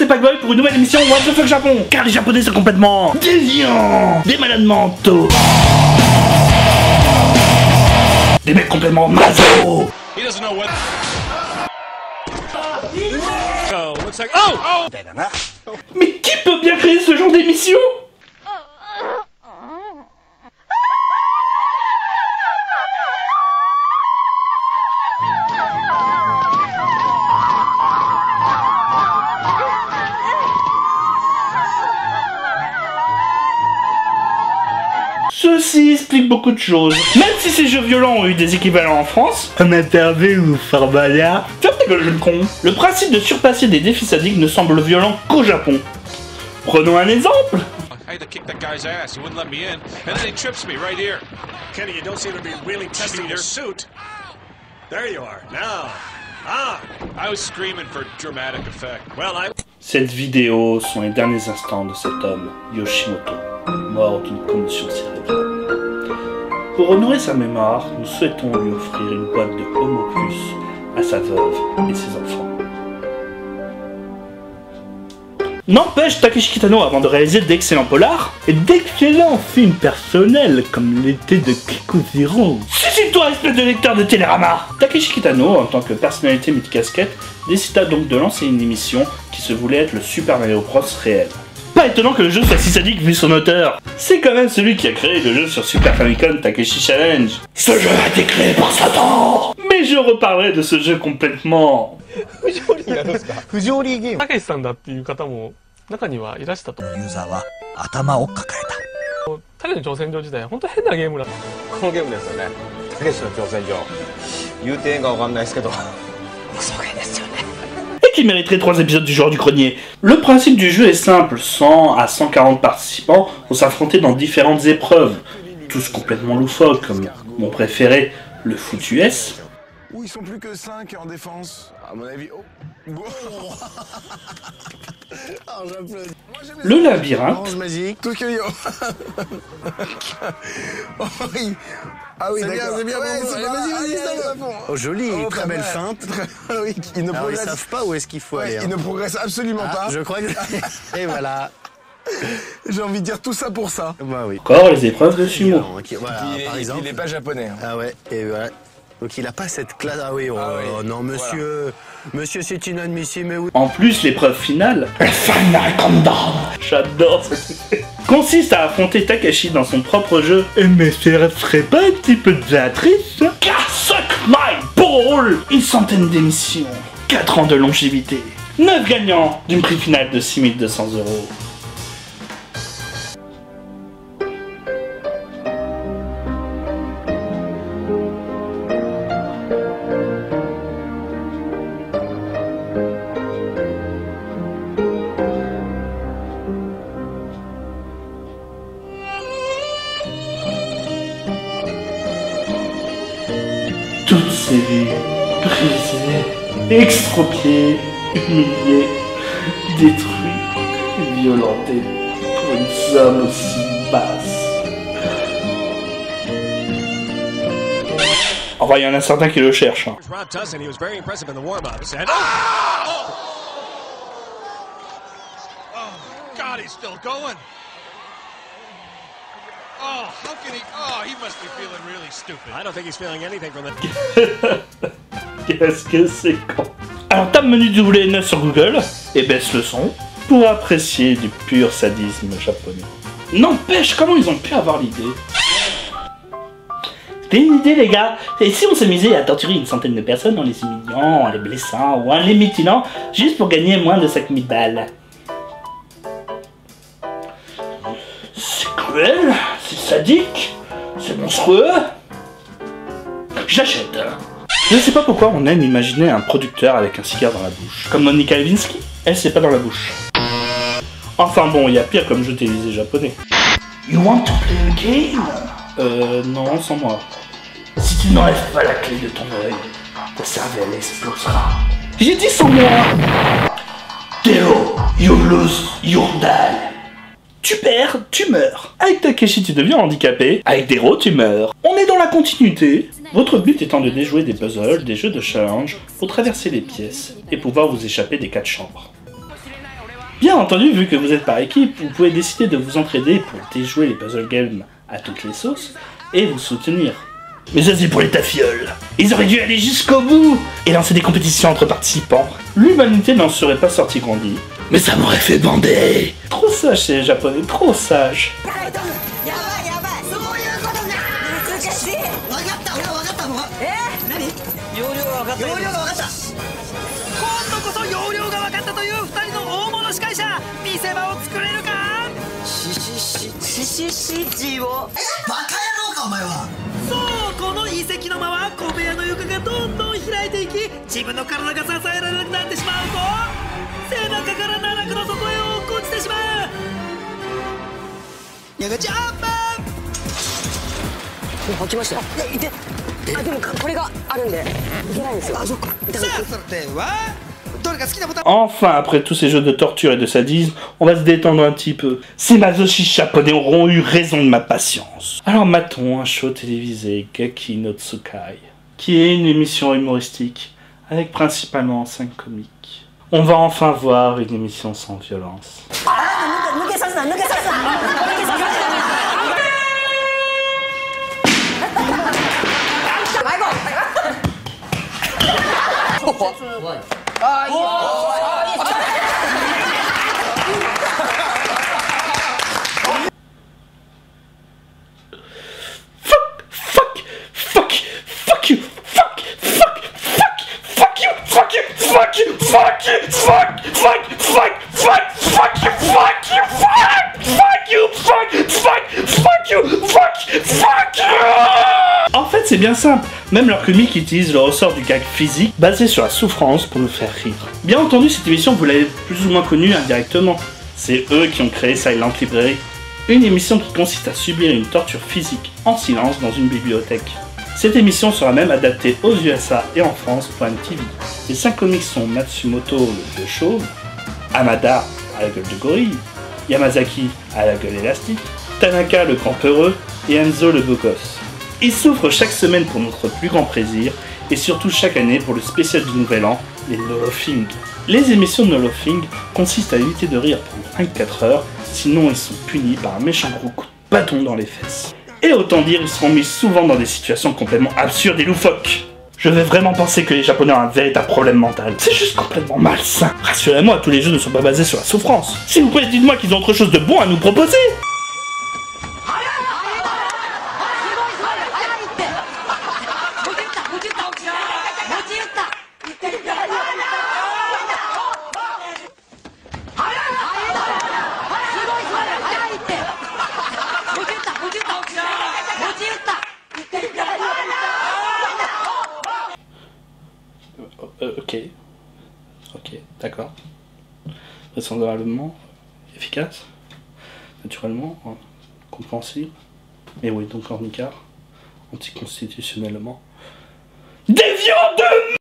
Packboy pour une nouvelle émission What the fuck Japon. Car les Japonais sont complètement déviants, des malades mentaux, des mecs complètement maso. Mais qui peut bien créer ce genre d'émission? Ceci explique beaucoup de choses. Même si ces jeux violents ont eu des équivalents en France, un interview ou Farbaya, ferme ta gueule, jeune con. Le principe de surpasser des défis sadiques ne semble violent qu'au Japon. Prenons un exemple. I had to kick that guy's ass. He wouldn't let me in, and then he trips me right here. Kenny, you don't seem to be really testing your suit. There you are. Now. Ah! I was screaming for dramatic effect. Well, Cette vidéo sont les derniers instants de cet homme, Yoshimoto, mort d'une commotion cérébrale. Pour honorer sa mémoire, nous souhaitons lui offrir une boîte de Homo Plus à sa veuve et ses enfants. N'empêche, Takeshi Kitano, avant de réaliser d'excellents polars et d'excellents films personnels comme l'été de Kikuziro. Suicide-toi, espèce de lecteur de Télérama! Takeshi Kitano, en tant que personnalité multicasquette, décida donc de lancer une émission qui se voulait être le Super Mario Bros réel. Pas étonnant que le jeu soit si sadique vu son auteur. C'est quand même celui qui a créé le jeu sur Super Famicom Takeshi Challenge. Ce jeu a été créé par Satan. Mais je reparlerai de ce jeu complètement. 不条理ゲーム。たけしさんだっていう方も中にはいらしたと。ユーザーは頭を抱えた。たけしの挑戦状自体本当変なゲームだ。このゲームですよね。たけしの挑戦状。言うてええんかわかんないですけど。嘘ゲーですよね。Et qui mériterait 3 épisodes du joueur du grenier. Le principe du jeu est simple, 100 à 140 participants vont s'affronter dans différentes épreuves, tous complètement loufoques, comme mon préféré, le foot US. Où ils sont plus que 5 en défense. À mon avis. Oh. Alors j'applaudis. Le labyrinthe. Orange magique. Tokyo. Oh, oui. Ah oui, d'accord. C'est bien, ouais, c'est bien. Vas-y, ça va. Oh joli, Oh, très belle feinte. Oui, ils ne Alors ils progressent. savent pas où est-ce qu'il faut aller. Ils ne progressent absolument pas. Je crois que... Et voilà. J'ai envie de dire tout ça pour ça. Bah oui. Encore les épreuves de sumo. Voilà, par exemple. Il est pas japonais. Hein. Ah ouais, et voilà. Donc il a pas cette classe. Ah oui, oh, non monsieur. Voilà. Monsieur c'est inadmissible, mais oui. En plus, l'épreuve finale, j'adore ce consiste à affronter Takeshi dans son propre jeu. Mais ce serait pas un petit peu désatrice? Suck my ball! Une centaine d'émissions, 4 ans de longévité, 9 gagnants d'une prix finale de 6 200 €. Toutes ces vies brisées, extropiées, humiliées, détruites, violentées pour une somme aussi basse. Enfin, il y en a certains qui le cherchent. Hein. Rob Tussin, he was very impressive in the warm-ups. And Oh God, he's still going. Oh, how can he? Oh, he must be feeling really stupid. I don't think he's feeling anything from that. Qu'est-ce que c'est con. Alors tape menu W9 sur Google et baisse le son pour apprécier du pur sadisme japonais. N'empêche, comment ils ont pu avoir l'idée? C'était une idée les gars, et si on s'amusait à torturer une centaine de personnes en les humiliant, en les blessant ou en les mutilant, juste pour gagner moins de 5000 balles? C'est cruel, c'est sadique, c'est monstrueux. J'achète. Je ne sais pas pourquoi on aime imaginer un producteur avec un cigare dans la bouche. Comme Monica Lewinsky, elle c'est pas dans la bouche. Enfin bon, il y a pire comme jeu télévisé japonais. You want to play a game? Non, sans moi. Si tu n'enlèves pas la clé de ton œil, ta cervelle explosera. J'ai dit sans moi. Théo, you lose your die. Tu perds, tu meurs. Avec Takeshi, tu deviens handicapé. Avec Dero, tu meurs. On est dans la continuité. Votre but étant de déjouer des puzzles, des jeux de challenge, pour traverser les pièces et pouvoir vous échapper des 4 chambres. Bien entendu, vu que vous êtes par équipe, vous pouvez décider de vous entraider pour déjouer les puzzle games à toutes les sauces et vous soutenir. Mais ça c'est pour les tafioles. Ils auraient dû aller jusqu'au bout et lancer des compétitions entre participants. L'humanité n'en serait pas sortie grandie, mais ça m'aurait fait bander. Trop sage ces japonais, trop sage. Enfin, après tous ces jeux de torture et de sadisme, on va se détendre un petit peu. Ces masochistes japonais auront eu raison de ma patience. Alors matons un show télévisé, Gaki no Tsukai, qui est une émission humoristique, avec principalement 5 comiques. On va enfin voir une émission sans violence. En fait, c'est bien simple. Même leurs comiques utilisent le ressort du gag physique basé sur la souffrance pour nous faire rire. Bien entendu, cette émission, vous l'avez plus ou moins connue indirectement. C'est eux qui ont créé Silent Library, une émission qui consiste à subir une torture physique en silence dans une bibliothèque. Cette émission sera même adaptée aux USA et en France pour MTV. Les 5 comiques sont Matsumoto, le dieu chauve, Hamada, à la gueule de gorille, Yamazaki, à la gueule élastique, Tanaka, le grand peureux, et Enzo, le beau gosse. Ils souffrent chaque semaine pour notre plus grand plaisir, et surtout chaque année pour le spécial du Nouvel An, les No-Laughing. Les émissions de No-Laughing consistent à éviter de rire pendant 24 heures, sinon ils sont punis par un méchant gros coup de bâton dans les fesses. Et autant dire, ils seront mis souvent dans des situations complètement absurdes et loufoques. Je vais vraiment penser que les Japonais ont un véritable problème mental. C'est juste complètement malsain. Rassurez-moi, tous les jeux ne sont pas basés sur la souffrance. S'il vous plaît, dites-moi qu'ils ont autre chose de bon à nous proposer. Ok, d'accord. Vraisemblablement efficace, naturellement, compréhensible, mais oui, donc en écart, anticonstitutionnellement déviant de